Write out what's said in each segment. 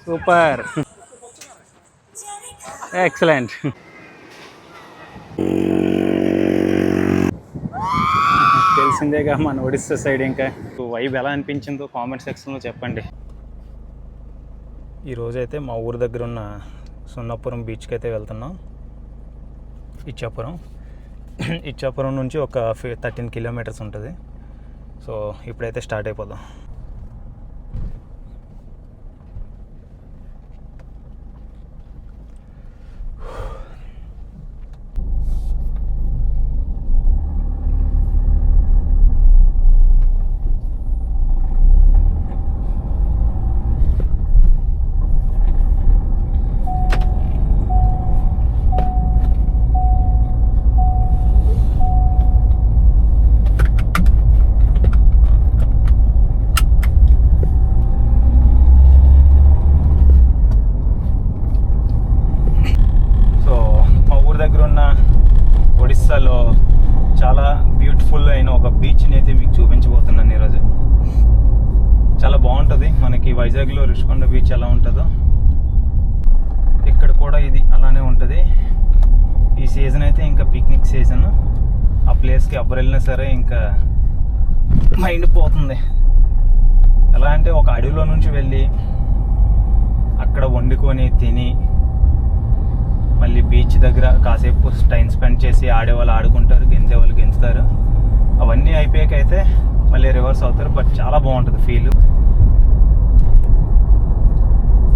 Super, excellent. తెలిసిందేగా మన Odisha side. ఇంకా vibe ఎలా అనిపించిందో కామెంట్ సెక్షన్లో చెప్పండి. ఈరోజైతే మా ఊరు దగ్గర ఉన్న సున్నపురం బీచ్కి అయితే వెళ్తున్నాం. ఇచ్చాపురం నుంచి ఒక 13 కిలోమీటర్స్ ఉంటుంది. సో ఇప్పుడైతే స్టార్ట్ అయిపోదాం. ఒడిస్సాలో చాలా బ్యూటిఫుల్ అయిన ఒక బీచ్ని అయితే మీకు చూపించబోతున్నాను ఈరోజు. చాలా బాగుంటుంది. మనకి వైజాగ్లో రుషికొండ బీచ్ ఎలా ఉంటుందో ఇక్కడ కూడా ఇది అలానే ఉంటుంది. ఈ సీజన్ అయితే ఇంకా పిక్నిక్ సీజన్. ఆ ప్లేస్కి ఎవరు వెళ్ళినా సరే ఇంకా మైండ్ పోతుంది. ఎలా అంటే ఒక అడవిలో నుంచి వెళ్ళి అక్కడ వండుకొని తిని మళ్ళీ బీచ్ దగ్గర కాసేపు టైం స్పెండ్ చేసి ఆడేవాళ్ళు ఆడుకుంటారు, గెంచేవాళ్ళు గెంచుతారు. అవన్నీ అయిపోయాకైతే మళ్ళీ రివర్స్ అవుతారు. బట్ చాలా బాగుంటుంది ఫీల్.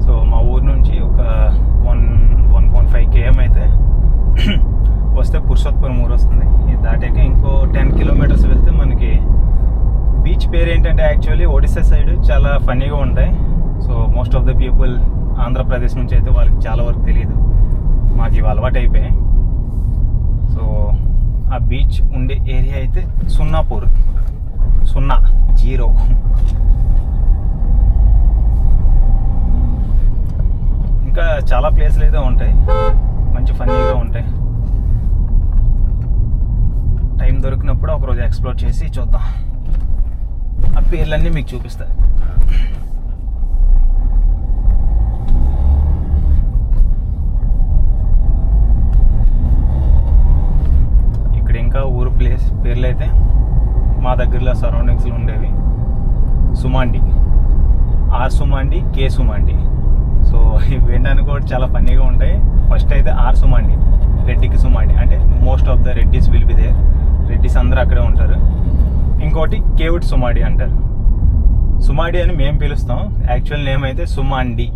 సో మా ఊరు నుంచి ఒక 1.5 km అయితే వస్తే పురుషోత్తపురం ఊరు వస్తుంది. ఇది దాటాక ఇంకో 10 కిలోమీటర్స్ వెళ్తే మనకి బీచ్ పేరు ఏంటంటే యాక్చువల్లీ ఒడిస్సా సైడ్ చాలా ఫన్నీగా ఉంటాయి. So most of the people Andhra Pradesh నుంచి అయితే వాళ్ళకి చాలా వరకు తెలియదు. మాకు ఇవి అలవాటు అయిపోయాయి. సో ఆ బీచ్ ఉండే ఏరియా అయితే సున్నాపూర్, 0. ఇంకా చాలా ప్లేస్లు అయితే ఉంటాయి, మంచి ఫన్నీగా ఉంటాయి. టైం దొరికినప్పుడు ఒకరోజు ఎక్స్ప్లోర్ చేసి చూద్దాం. ఆ పేర్లన్నీ మీకు చూపిస్తాను. ఇంకా ఊరు ప్లేస్ పేర్లు అయితే మా దగ్గరలో సరౌండింగ్స్లో ఉండేవి. సుమాండి, ఆర్ సుమాండి, కే సుమాండి. సో ఇవి వినడానికి కూడా చాలా ఫన్నీగా ఉంటాయి. ఫస్ట్ అయితే ఆర్ సుమాండి, రెడ్డికి సుమాండి, అంటే most of the Reddys will be there. Reddys అందరూ అక్కడే ఉంటారు. ఇంకోటి కేవుడ్ సుమాడి అంటారు. సుమాడి అని మేము పిలుస్తాం, యాక్చువల్ నేమ్ అయితే సుమాండి.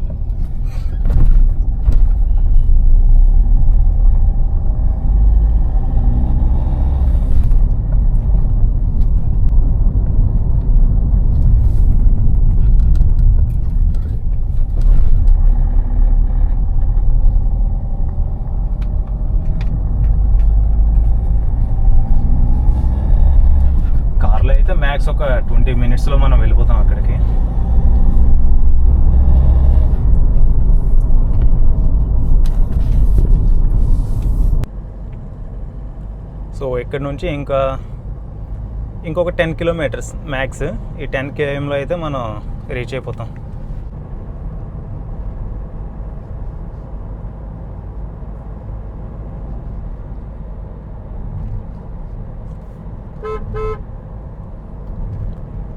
మ్యాక్స్ ఒక 20 minutesలో మనం వెళ్ళిపోతాం అక్కడికి. సో ఇక్కడ నుంచి ఇంకొక 10 కిలోమీటర్స్ మ్యాక్స్. ఈ 10 kmలో అయితే మనం రీచ్ అయిపోతాం.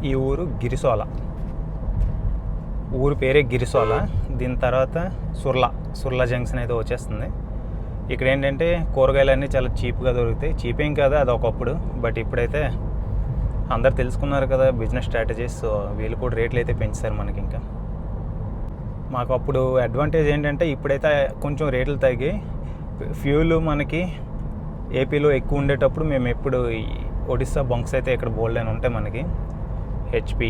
ఈ ఊరు గిరిసోల, ఊరు పేరే గిరిసోల. దీని తర్వాత సుర్లా జంక్షన్ అయితే వచ్చేస్తుంది. ఇక్కడ ఏంటంటే కూరగాయలన్నీ చాలా చీప్గా దొరుకుతాయి. చీప్ ఏం కదా, అది ఒకప్పుడు. బట్ ఇప్పుడైతే అందరు తెలుసుకున్నారు కదా బిజినెస్ స్ట్రాటజీస్. సో వీళ్ళు కూడా రేట్లు అయితే పెంచారు మనకి. ఇంకా మాకు అప్పుడు అడ్వాంటేజ్ ఏంటంటే ఇప్పుడైతే కొంచెం రేట్లు తగ్గి, ఫ్యూల్ మనకి ఏపీలో ఎక్కువ ఉండేటప్పుడు మేము ఎప్పుడు ఈ ఒడిస్సా బంక్స్ అయితే ఇక్కడ బోల్డ్ అని ఉంటాయి మనకి. హెచ్పి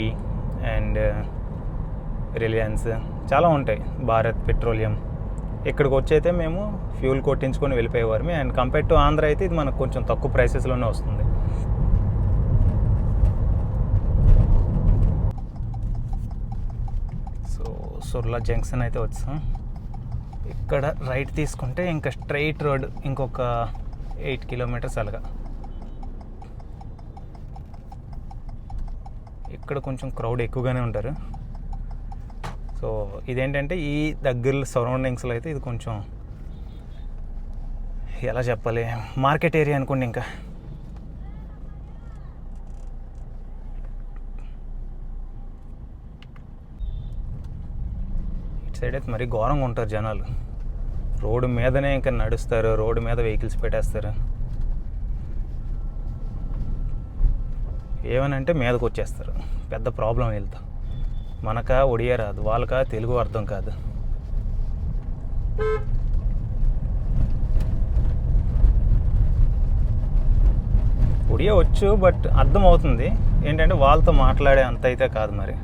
అండ్ రిలయన్స్ చాలా ఉంటాయి, భారత్ పెట్రోలియం. ఇక్కడికి వచ్చి అయితే మేము ఫ్యూల్ కొట్టించుకొని వెళ్ళిపోయేవారు. అండ్ కంపేర్ టు ఆంధ్ర అయితే ఇది మనకు కొంచెం తక్కువ ప్రైసెస్లోనే వస్తుంది. సో సుర్లా జంక్షన్ అయితే వచ్చాం. ఇక్కడ రైట్ తీసుకుంటే ఇంకా స్ట్రైట్ రోడ్ ఇంకొక 8 kilometers అలాగా. ఇక్కడ కొంచెం క్రౌడ్ ఎక్కువగానే ఉంటారు. సో సో ఇదేంటంటే ఈ దగ్గర సరౌండింగ్స్లో అయితే ఇది కొంచెం ఎలా చెప్పాలి, మార్కెట్ ఏరియా అనుకోండి. ఇంకా ఇటు సైడ్ అయితే మరీ ఘోరంగా ఉంటారు జనాలు. రోడ్డు మీదనే ఇంకా నడుస్తారు, రోడ్డు మీద వెహికల్స్ పెట్టేస్తారు. ఏమనంటే మీదకి వచ్చేస్తారు, పెద్ద ప్రాబ్లం వెళ్తా. మనకా ఒడియా రాదు, వాళ్ళకా తెలుగు అర్థం కాదు. ఒడియా వచ్చు, బట్ అర్థం అవుతుంది. ఏంటంటే వాళ్ళతో మాట్లాడే అంత అయితే కాదు. మరి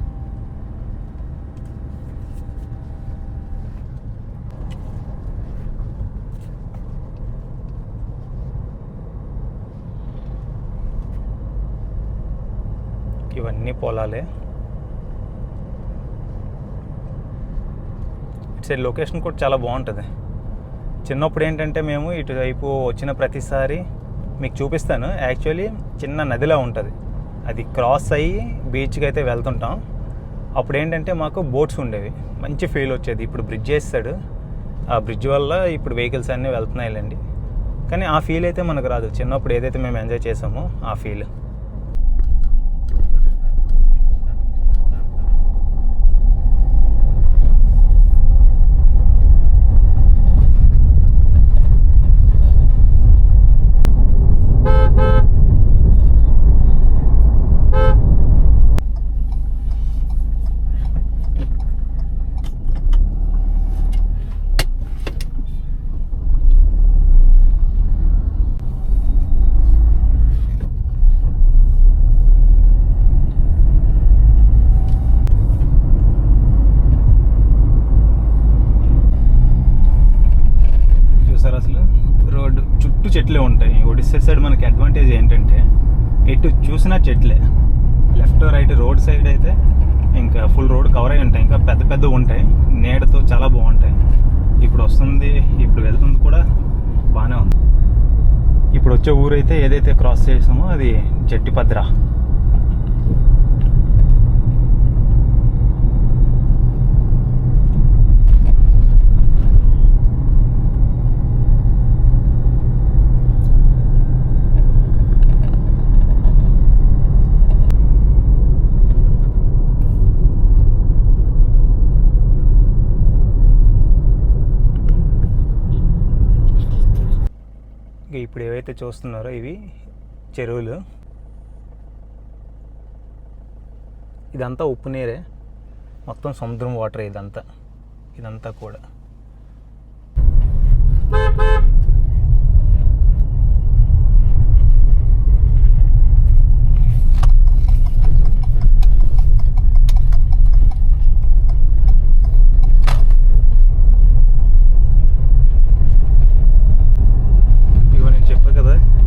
ఇవన్నీ పొలాలే. ఇటు సైడ్ లొకేషన్ కూడా చాలా బాగుంటుంది. చిన్నప్పుడు ఏంటంటే మేము ఇటువైపు వచ్చిన ప్రతిసారి మీకు చూపిస్తాను. యాక్చువల్లీ చిన్న నదిలా ఉంటుంది, అది క్రాస్ అయ్యి బీచ్కి అయితే వెళ్తుంటాం. అప్పుడు ఏంటంటే మాకు బోట్స్ ఉండేవి, మంచి ఫీల్ వచ్చేది. ఇప్పుడు బ్రిడ్జ్ వేస్తాడు, ఆ బ్రిడ్జ్ వల్ల ఇప్పుడు వెహికల్స్ అన్నీ వెళ్తున్నాయిలేండి. కానీ ఆ ఫీల్ అయితే మనకు రాదు, చిన్నప్పుడు ఏదైతే మేము ఎంజాయ్ చేసామో ఆ ఫీల్. చెట్లే ఉంటాయి. ఒడిస్సా సైడ్ మనకి అడ్వాంటేజ్ ఏంటంటే ఎటు చూసినా చెట్లే. లెఫ్ట్ రైట్ రోడ్ సైడ్ అయితే ఇంకా ఫుల్ రోడ్ కవర్ అయి ఉంటాయి, ఇంకా పెద్ద పెద్దవి ఉంటాయి, నీడతో చాలా బాగుంటాయి. ఇప్పుడు వస్తుంది, ఇప్పుడు వెళ్తుంది కూడా బాగానే ఉంది. ఇప్పుడు వచ్చే ఊరైతే ఏదైతే క్రాస్ చేసామో అది జట్టిపద్ర. ఇప్పుడు ఏవైతే చూస్తున్నారో ఇవి చెరువులు. ఇదంతా ఉప్పు నీరే, మొత్తం సముద్రం వాటర్ ఇదంతా కూడా.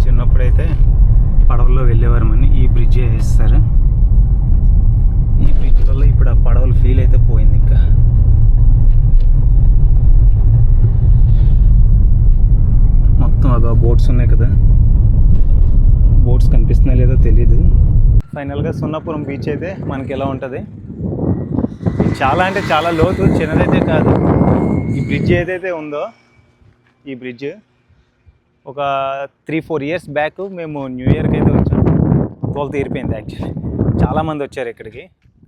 చిన్నప్పుడైతే పడవల్లో వెళ్ళేవారమని ఈ బ్రిడ్జ్ వేస్తారు. ఈ బ్రిడ్జ్ వల్ల ఇప్పుడు ఆ పడవలు ఫీల్ అయితే పోయింది. ఇంకా మొత్తం అదో బోట్స్ ఉన్నాయి కదా, బోట్స్ కనిపిస్తున్నాయి లేదో తెలీదు. ఫైనల్గా సున్నాపురం బీచ్ అయితే మనకి ఎలా ఉంటుంది, చాలా అంటే చాలా లోతు, చిన్నదైతే కాదు. ఈ బ్రిడ్జ్ ఏదైతే ఉందో, ఈ బ్రిడ్జ్ ఒక 3-4 ఇయర్స్ బ్యాక్ మేము న్యూ ఇయర్కి అయితే వచ్చాము. తోలు తీరిపోయింది. యాక్చువల్లీ చాలామంది వచ్చారు ఇక్కడికి.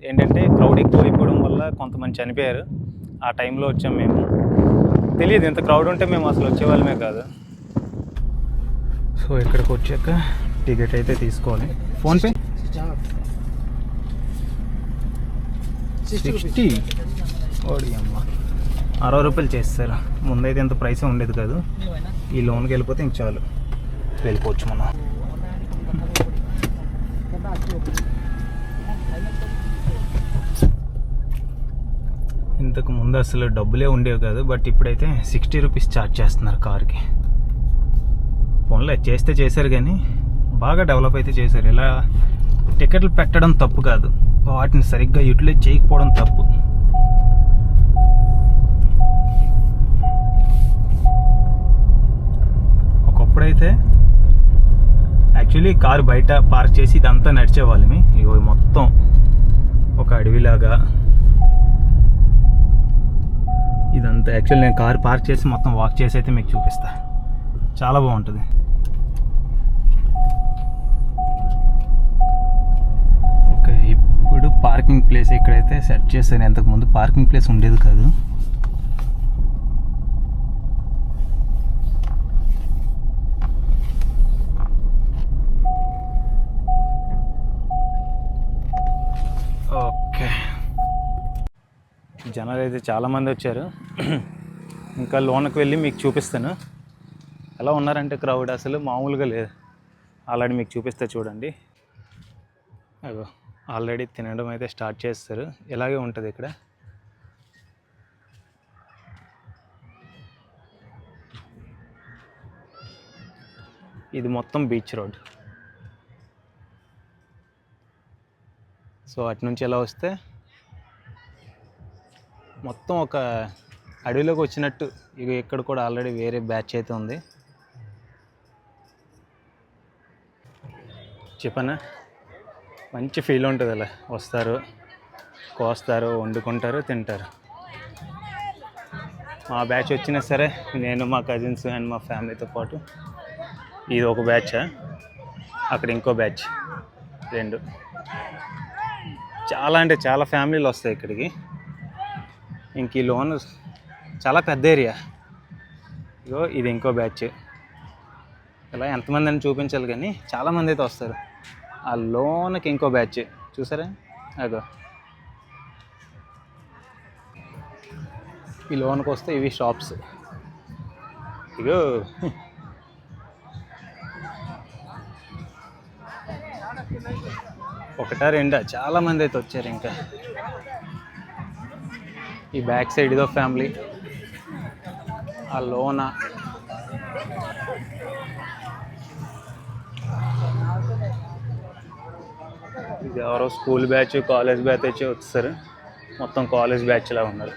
ఏంటంటే క్రౌడ్ ఎక్కువ అయిపోవడం వల్ల కొంతమంది చనిపోయారు. ఆ టైంలో వచ్చాం మేము. తెలియదు ఇంత క్రౌడ్ ఉంటే మేము అసలు వచ్చేవాళ్ళమే కాదు. సో ఇక్కడికి వచ్చాక టికెట్ అయితే తీసుకోవాలి. ఫోన్పే 60 ఓడి అమ్మ, 60 రూపాయలు చేస్తారు. ముందైతే ఎంత ప్రైస్ ఉండేది కాదు. ఈ లోన్కి వెళ్ళిపోతే ఇంక చాలు, వెళ్ళిపోవచ్చు మనం. ఇంతకు ముందు అసలు డబ్బులే ఉండేవి కాదు, బట్ ఇప్పుడైతే 60 రూపీస్ ఛార్జ్ చేస్తున్నారు కార్కి. ఫోన్లో చేస్తే చేశారు, కానీ బాగా డెవలప్ అయితే చేశారు. ఇలా టికెట్లు పెట్టడం తప్పు కాదు, వాటిని సరిగ్గా యూటిలైజ్ చేయకపోవడం తప్పు. ఒకప్పుడైతే యాక్చువల్లీ కారు బయట పార్క్ చేసి ఇదంతా నడిచేవాళ్ళమి. ఇగో మొత్తం ఒక అడవిలాగా ఇదంతా యాక్చువల్ నేను కార్ పార్క్ చేసి మొత్తం వాక్ చేసి అయితే మీకు చూపిస్తా. చాలా బాగుంటుంది. ఓకే, ఇప్పుడు పార్కింగ్ ప్లేస్ ఇక్కడైతే సెట్ చేశాను. ఇంతకుముందు పార్కింగ్ ప్లేస్ ఉండేది కాదు. ఓకే, జనాలు అయితే చాలామంది వచ్చారు. ఇంకా లోనకి వెళ్ళి మీకు చూపిస్తాను ఎలా ఉన్నారంటే క్రౌడ్ అసలు మామూలుగా లేదు. ఆల్రెడీ మీకు చూపిస్తే చూడండి. అగో ఆల్రెడీ తినడం అయితే స్టార్ట్ చేస్తారు. ఇలాగే ఉంటుంది ఇక్కడ. ఇది మొత్తం బీచ్ రోడ్. సో అటు నుంచి ఎలా వస్తే మొత్తం ఒక అడవిలోకి వచ్చినట్టు. ఇక ఇక్కడ కూడా ఆల్రెడీ వేరే బ్యాచ్ అయితే ఉంది. చెప్పనా, మంచి ఫీల్ ఉంటుంది. అలా వస్తారు, కోస్తారు, వండుకుంటారు, తింటారు. మా బ్యాచ్ వచ్చినా సరే నేను మా కజిన్స్ అండ్ మా ఫ్యామిలీతో పాటు. ఇది ఒక బ్యాచ్, అక్కడ ఇంకో బ్యాచ్, రెండు. చాలా అంటే చాలా ఫ్యామిలీలు వస్తాయి ఇక్కడికి. ఇంక ఈ లోన్ చాలా పెద్ద ఏరియా. ఇగో ఇది ఇంకో బ్యాచ్. ఇలా ఎంతమంది అని చూపించాలి కానీ చాలామంది అయితే వస్తారు. ఆ లోన్కి ఇంకో బ్యాచ్ చూసారా. అగో ఈ లోన్కి వస్తే ఇవి షాప్స్. ఇగో ఒకటా రెండా చాలామంది అయితే వచ్చారు. ఇంకా ఈ బ్యాక్ సైడ్ ఇదో ఫ్యామిలీ. ఆ లోన ఇది ఎవరో స్కూల్ బ్యాచ్, కాలేజ్ బ్యాచ్ వచ్చి వస్తారు. మొత్తం కాలేజ్ బ్యాచ్లా ఉన్నారు.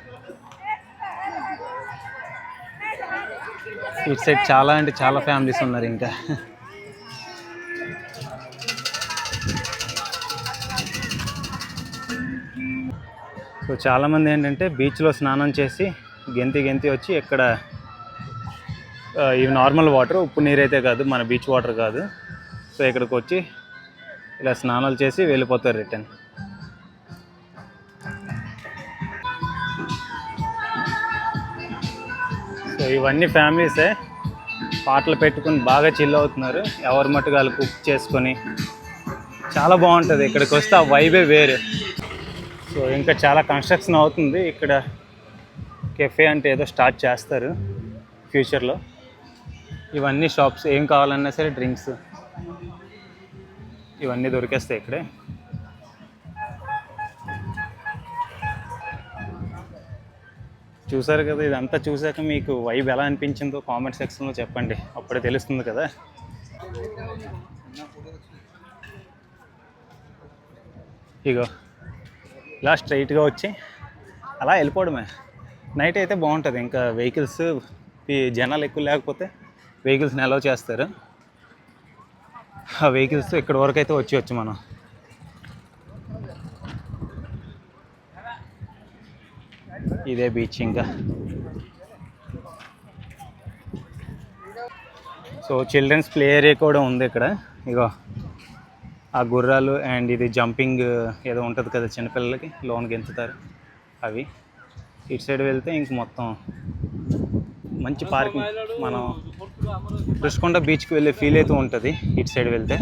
ఇటు సైడ్ చాలా అంటే చాలా ఫ్యామిలీస్ ఉన్నారు. ఇంకా సో చాలామంది ఏంటంటే బీచ్లో స్నానం చేసి గెంతి వచ్చి ఇక్కడ ఇవి నార్మల్ వాటర్, ఉప్పు నీరు అయితే కాదు, మన బీచ్ వాటర్ కాదు. సో ఇక్కడికి వచ్చి ఇలా స్నానాలు చేసి వెళ్ళిపోతారు రిటర్న్. సో ఇవన్నీ ఫ్యామిలీసే పాటలు పెట్టుకుని బాగా చిల్ అవుతున్నారు. ఎవరి మట్టుకు వాళ్ళు కుక్ చేసుకొని చాలా బాగుంటుంది. ఇక్కడికి వస్తే ఆ వైబే వేరు. సో ఇంకా చాలా కన్స్ట్రక్షన్ అవుతుంది ఇక్కడ. కెఫే అంటే ఏదో స్టార్ట్ చేస్తారు ఫ్యూచర్లో. ఇవన్నీ షాప్స్, ఏం కావాలన్నా సరే డ్రింక్స్ ఇవన్నీ దొరికేస్తాయి ఇక్కడే. చూసారు కదా, ఇదంతా చూసాక మీకు వైబ్ ఎలా అనిపించిందో కామెంట్ సెక్షన్లో చెప్పండి. అప్పుడే తెలుస్తుంది కదా. ఇగో ఇలా స్ట్రైట్గా వచ్చి అలా వెళ్ళిపోవడమే. నైట్ అయితే బాగుంటుంది. ఇంకా వెహికల్స్ జనాలు ఎక్కువ లేకపోతే వెహికల్స్ని అలౌ చేస్తారు. ఆ వెహికల్స్ ఇక్కడ వరకు అయితే వచ్చి మనం. ఇదే బీచ్. ఇంకా సో చిల్డ్రన్స్ ప్లే ఏరియా కూడా ఉంది ఇక్కడ. ఇగో ఆ గుర్రాలు అండ్ ఇది జంపింగ్ ఏదో ఉంటుంది కదా చిన్నపిల్లలకి, లోన్కి ఎంచుతారు అవి. ఇటు సైడ్ వెళ్తే ఇంక మొత్తం మంచి పార్కింగ్. మనం రుషికొండ బీచ్కి వెళ్ళే ఫీల్ అయితే ఉంటుంది ఇటు సైడ్ వెళ్తే.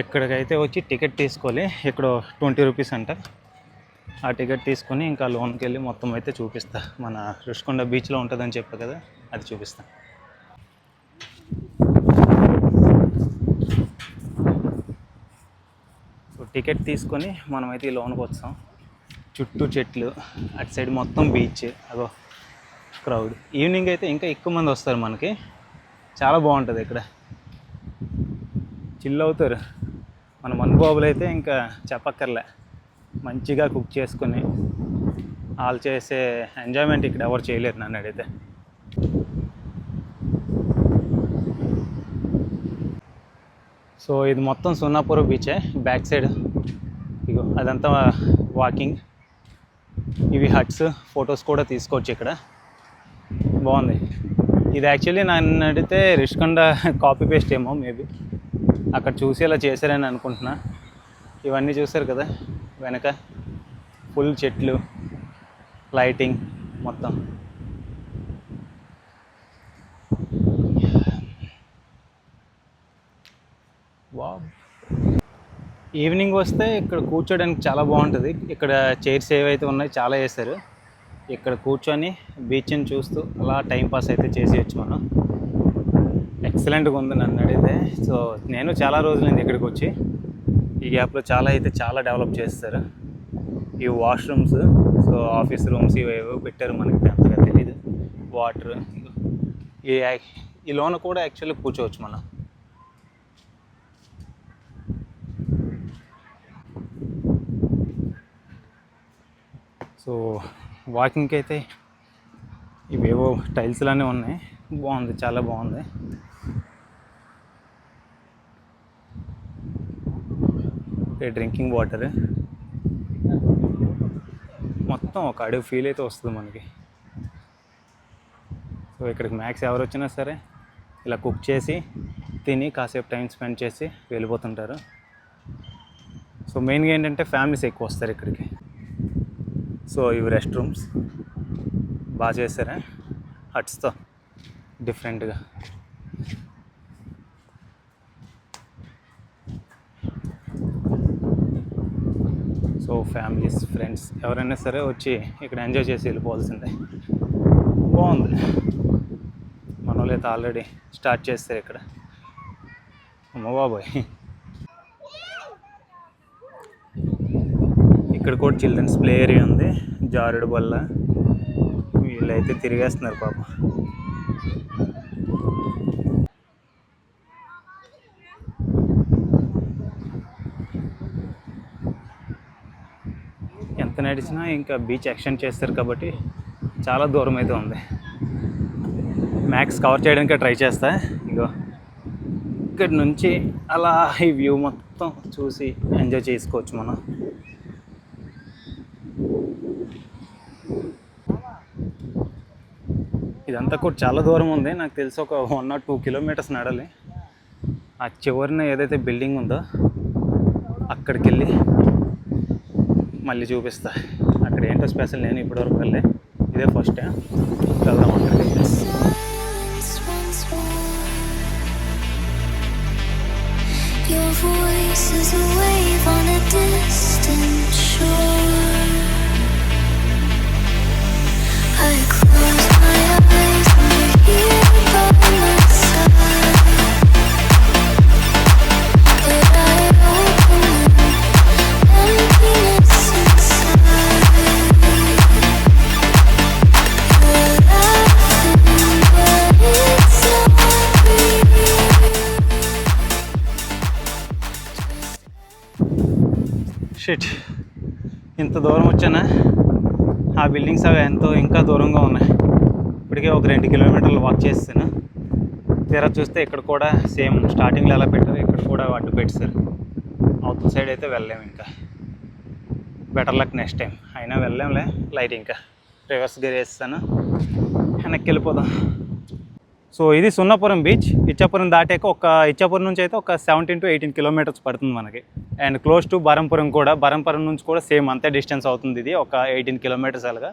ఇక్కడికైతే వచ్చి టికెట్ తీసుకోవాలి. ఇక్కడ 20 రూపీస్ అంట. ఆ టికెట్ తీసుకొని ఇంకా లోన్కి వెళ్ళి మొత్తం అయితే చూపిస్తా. మన రుషికొండ బీచ్లో ఉంటుందని చెప్పా కదా, అది చూపిస్తా. సో టికెట్ తీసుకొని మనమైతే ఈ లోన్కి వచ్చాం. చుట్టూ చెట్లు, అటు సైడ్ మొత్తం బీచ్. అదో క్రౌడ్. ఈవినింగ్ అయితే ఇంకా ఎక్కువ మంది వస్తారు మనకి. చాలా బాగుంటుంది ఇక్కడ, చిల్ అవుతారు. మన మనుబాబులు అయితే ఇంకా చెప్పక్కర్లే, మంచిగా కుక్ చేసుకొని వాళ్ళు చేసే ఎంజాయ్మెంట్ ఇక్కడ ఎవరు చేయలేరు నన్ను అడిగితే. సో ఇది మొత్తం సున్నాపురం బీచే. బ్యాక్ సైడ్ ఇగో అదంతా వాకింగ్. ఇవి హట్స్, ఫొటోస్ కూడా తీసుకోవచ్చు ఇక్కడ. బాగుంది. ఇది యాక్చువల్లీ నన్ను అడిగితే రిషికొండ కాపీ పేస్ట్ ఏమో మేబీ, అక్కడ చూసి ఇలా చేశారని అనుకుంటున్నా. ఇవన్నీ చూసారు కదా వెనక, ఫుల్ చెట్లు, లైటింగ్ మొత్తం. వావ్. ఈవినింగ్ వస్తే ఇక్కడ కూర్చోడానికి చాలా బాగుంటుంది. ఇక్కడ చైర్స్ ఏవైతే ఉన్నాయో చాలా వేశారు. ఇక్కడ కూర్చొని బీచ్ని చూస్తూ అలా టైంపాస్ అయితే చేసేయచ్చు మనం. ఎక్సలెంట్గా ఉంది నన్ను అడిగితే. సో నేను చాలా రోజులైంది ఇక్కడికి వచ్చి. ఈ గ్యాప్లో చాలా డెవలప్ చేస్తారు. ఈ వాష్రూమ్స్, సో ఆఫీస్ రూమ్స్ ఇవేవో పెట్టారు, మనకి అంతగా తెలీదు. వాటర్, ఈ లోన కూడా యాక్చువల్లీ కూర్చోవచ్చు మనం. సో వాకింగ్కి అయితే ఇవేవో టైల్స్లానే ఉన్నాయి. బాగుంది, చాలా బాగుంది. డ్రింకింగ్ వాటర్ మొత్తం ఒక అడుగు ఫీల్ అయితే వస్తుంది మనకి. సో ఇక్కడికి మ్యాక్స్ ఎవరు వచ్చినా సరే ఇలా కుక్ చేసి తిని కాసేపు టైం స్పెండ్ చేసి వెళ్ళిపోతుంటారు. సో మెయిన్గా ఏంటంటే ఫ్యామిలీస్ ఎక్కువ వస్తారు ఇక్కడికి. సో ఇవి రెస్ట్ రూమ్స్ బాగా చేస్తారా హట్స్తో డిఫరెంట్గా. సో ఫ్యామిలీస్, ఫ్రెండ్స్ ఎవరైనా సరే వచ్చి ఇక్కడ ఎంజాయ్ చేసి వెళ్ళిపోవాల్సిందే. బాగుంది. మన వాళ్ళైతే ఆల్రెడీ స్టార్ట్ చేస్తారు ఇక్కడ. అమ్మ బాబోయ్, ఇక్కడ కూడా చిల్డ్రన్స్ ప్లే ఏరియా ఉంది, జారుడు బల్ల. వీళ్ళైతే తిరిగేస్తున్నారు పాప. ఎంత నడిచినా ఇంకా బీచ్ ఎక్స్టెండ్ చేస్తారు కాబట్టి చాలా దూరం అయితే ఉంది. మ్యాక్స్ కవర్ చేయడానికే ట్రై చేస్తా. ఇగో ఇక్కడి నుంచి అలా ఈ వ్యూ మొత్తం చూసి ఎంజాయ్ చేసుకోవచ్చు మనం. ఇదంతా కూడా చాలా దూరం ఉంది, నాకు తెలిసి ఒక 1 or 2 kilometers నడాలి. ఆ చివరిన ఏదైతే బిల్డింగ్ ఉందో అక్కడికి వెళ్ళి మళ్ళీ చూపిస్తా. అక్కడ ఏంటో స్పెషల్, నేను ఇప్పటివరకు వెళ్ళే ఇదే ఫస్ట్ టైం. వెళ్దాం అక్కడికి. Your voice is a wave on a distant shore. I close my eyes and you're here by my side, but I open an emptiness inside. You're laughing but it's not real. Shit, ఇంత దూరం వచ్చానా? ఆ buildings అవి ఎంతో ఇంకా దూరంగా ఉన్నాయి. ఇప్పటికే ఒక 2 kilometers వాక్ చేస్తాను. తీరా చూస్తే ఇక్కడ కూడా సేమ్ స్టార్టింగ్లో ఎలా పెట్టారు, ఇక్కడ కూడా అడ్డు పెట్టారు. అవతల సైడ్ అయితే వెళ్ళలేము ఇంకా. Better luck next time. అయినా వెళ్ళలేంలే, లైట్ ఇంకా రివర్స్ గేర్ వేస్తాను, వెనక్కి వెళ్ళిపోదాం. సో ఇది సున్నాపురం బీచ్. ఇచ్చాపురం దాటాక ఇచ్చాపురం నుంచి అయితే ఒక 17 to 18 kilometers పడుతుంది మనకి. అండ్ క్లోజ్ టు బరంపురం కూడా, బరంపురం నుంచి కూడా సేమ్ అంతే డిస్టెన్స్ అవుతుంది. ఇది ఒక 18 kilometers అలాగా.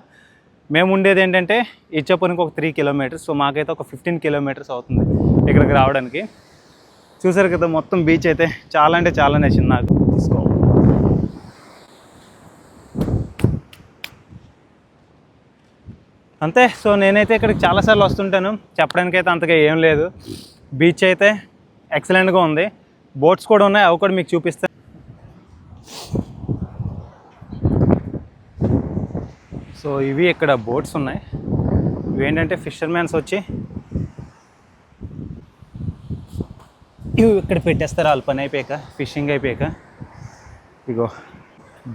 మేము ఉండేది ఏంటంటే ఇచ్చాపురంకి ఒక 3 kilometers. సో మాకైతే ఒక 15 kilometers అవుతుంది ఇక్కడికి రావడానికి. చూసారు కదా మొత్తం బీచ్ అయితే చాలా అంటే చాలా నచ్చింది నాకు. తీసుకో. అంతే. సో నేనైతే ఇక్కడికి చాలాసార్లు వస్తుంటాను, చెప్పడానికైతే అంతగా ఏం లేదు. బీచ్ అయితే ఎక్సలెంట్గా ఉంది. బోట్స్ కూడా ఉన్నాయి, అవి కూడా మీకు చూపిస్తాను. సో ఇవి ఇక్కడ బోట్స్ ఉన్నాయి. ఇవి ఏంటంటే ఫిషర్మ్యాన్స్ వచ్చి ఇవి ఇక్కడ పెట్టేస్తారు వాళ్ళ పని అయిపోయాక, ఫిషింగ్ అయిపోయాక. ఇగో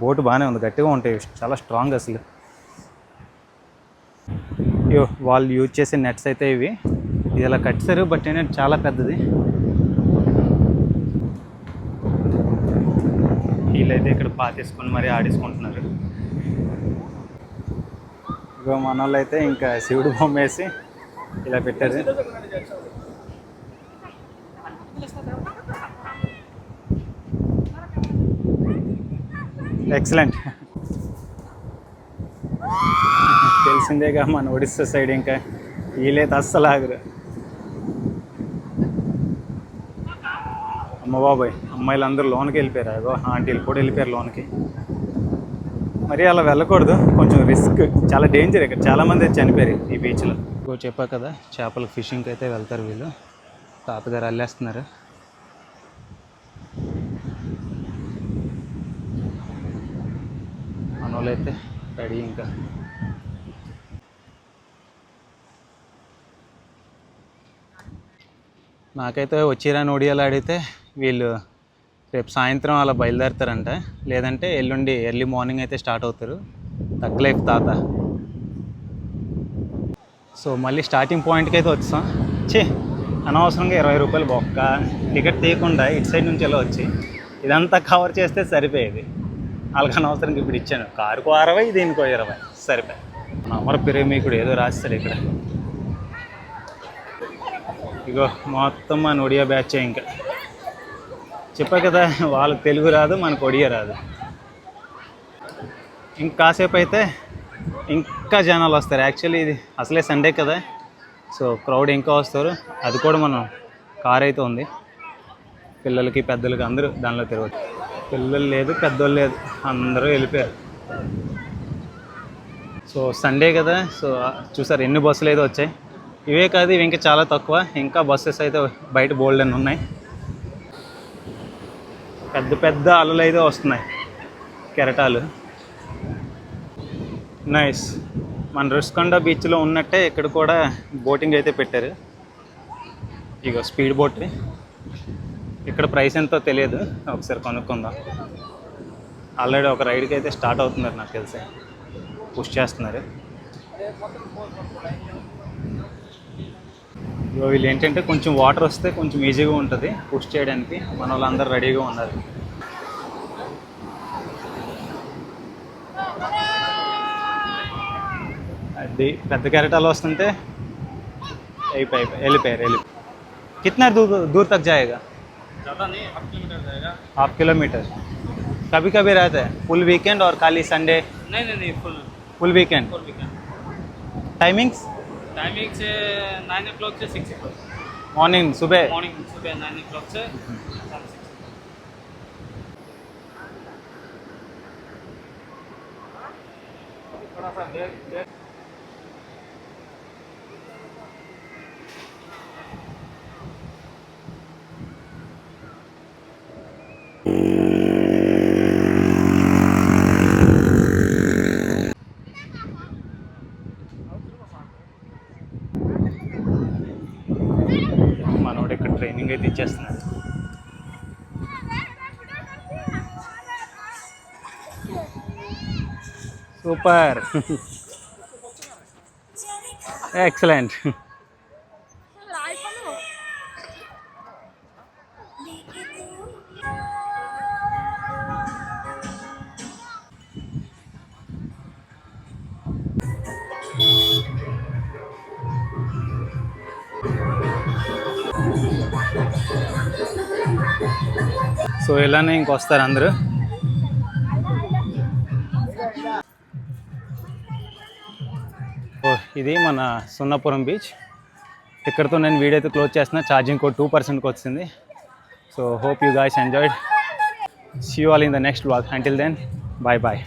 బోట్ బాగానే ఉంది, గట్టిగా ఉంటాయి, చాలా స్ట్రాంగ్ అసలు. ఇగో వాళ్ళు యూజ్ చేసే నెట్స్ అయితే ఇవి ఇలా కట్టారు, బట్ ఏంటంటే చాలా పెద్దది. వీళ్ళైతే ఇక్కడ పాతేసుకొని మరీ ఆడేసుకుంటున్నారు. ఇగో మన వాళ్ళు అయితే ఇంకా శివుడు బొమ్మ వేసి ఇలా పెట్టారు. ఎక్సలెంట్. తెలిసిందేగా మన ఒడిస్సా సైడ్ ఇంకా వీళ్ళైతే అస్సలు ఆగరు. అమ్మ బాబాయ్, అమ్మాయిలు అందరూ లోనికి వెళ్ళిపోయారు. అగో ఆంటీలు కూడా వెళ్ళిపోయారు లోనికి. మరి అలా వెళ్ళకూడదు, కొంచెం రిస్క్, చాలా డేంజర్. ఇక్కడ చాలామంది చనిపోయారు ఈ బీచ్లో. ఇంకో చెప్పా కదా, చేపల ఫిషింగ్కి అయితే వెళ్తారు వీళ్ళు. తాతగారు అల్లేస్తున్నారు. మనోళ్ళైతే రెడీ. ఇంకా నాకైతే వచ్చిరాని ఒడియాలు ఆడితే వీళ్ళు రేపు సాయంత్రం అలా బయలుదేరుతారంట, లేదంటే ఎల్లుండి ఎర్లీ మార్నింగ్ అయితే స్టార్ట్ అవుతారు. తగ్గలేక తాత. సో మళ్ళీ స్టార్టింగ్ పాయింట్కి అయితే వచ్చాం. అనవసరంగా 20 రూపాయలు బొక్క టికెట్ తీయకుండా ఇటు సైడ్ నుంచి ఎలా వచ్చి ఇదంతా కవర్ చేస్తే సరిపోయేది. వాళ్ళకి అనవసరంగా ఇప్పుడు ఇచ్చాను. కారుకో 60, దీనికో 20 సరిపోయి. అమర ప్రేమికుడు ఏదో రాస్తాడు ఇక్కడ. ఇగో మొత్తం మన ఒడియా బ్యాచ్. ఇంకా చెప్పా కదా, వాళ్ళకి తెలుగు రాదు, మనకు ఒడియా రాదు. ఇంకా కాసేపు అయితే ఇంకా జనాలు వస్తారు. యాక్చువల్లీ ఇది అసలే సండే కదా, సో క్రౌడ్ ఇంకా వస్తారు. అది కూడా మనం కార్ అయితే ఉంది, పిల్లలకి పెద్దలకి అందరూ దానిలో తిరగచ్చు. పిల్లలు లేదు, పెద్దోళ్ళు లేదు, అందరూ వెళ్ళిపోయారు. సో సండే కదా, సో చూసారు ఎన్ని బస్సులు అయితే వచ్చాయి. ఇవే కాదు, ఇవి ఇంకా చాలా తక్కువ. ఇంకా బస్సెస్ అయితే బయట బోల్డ్ అని ఉన్నాయి. పెద్ద పెద్ద అలలు అయితే వస్తున్నాయి, కెరటాలు. నైస్. మన రుషికొండ బీచ్లో ఉన్నట్టే ఇక్కడ కూడా బోటింగ్ అయితే పెట్టారు. ఇగో స్పీడ్ బోట్. ఇక్కడ ప్రైస్ ఎంతో తెలియదు, ఒకసారి కొనుక్కుందాం. ఆల్రెడీ ఒక రైడ్కి అయితే స్టార్ట్ అవుతున్నారు, నాకు తెలిసి పుష్ చేస్తున్నారు. వీళ్ళు ఏంటంటే కొంచెం వాటర్ వస్తే కొంచెం ఈజీగా ఉంటుంది పుష్ చేయడానికి. మన వాళ్ళందరూ రెడీగా ఉన్నారు. అది పెద్ద కెరటాలు వస్తుంటే వెళ్ళిపోయారు. कितना दूर तक जाएगा? ज़्यादा नहीं, 1/2 किलोमीटर जाएगा. 1/2 किलोमीटर. कभी कभी रहता है फुल वीकेंड और खाली संडे? नहीं, फुल वीकेंड. टाइमिंग्स? टाइमिंग से 9 o'clock से 6 o'clock. मॉर्निंग सुबह 9 o'clock से 6. थोड़ा सा ब्रेक. మనోడు ఇక్కడ ట్రైనింగ్ అయితే ఇచ్చేస్తున్నాడు. Super, excellent. సో ఇలానే ఇంకొస్తారు అందరూ. ఇది మన సున్నపురం బీచ్. ఇక్కడతో నేను వీడియో అయితే క్లోజ్ చేస్తున్నా. ఛార్జింగ్ కోడ్ 2%కి వచ్చింది. So hope you guys enjoyed. See you all in the next vlog. Until then, bye bye.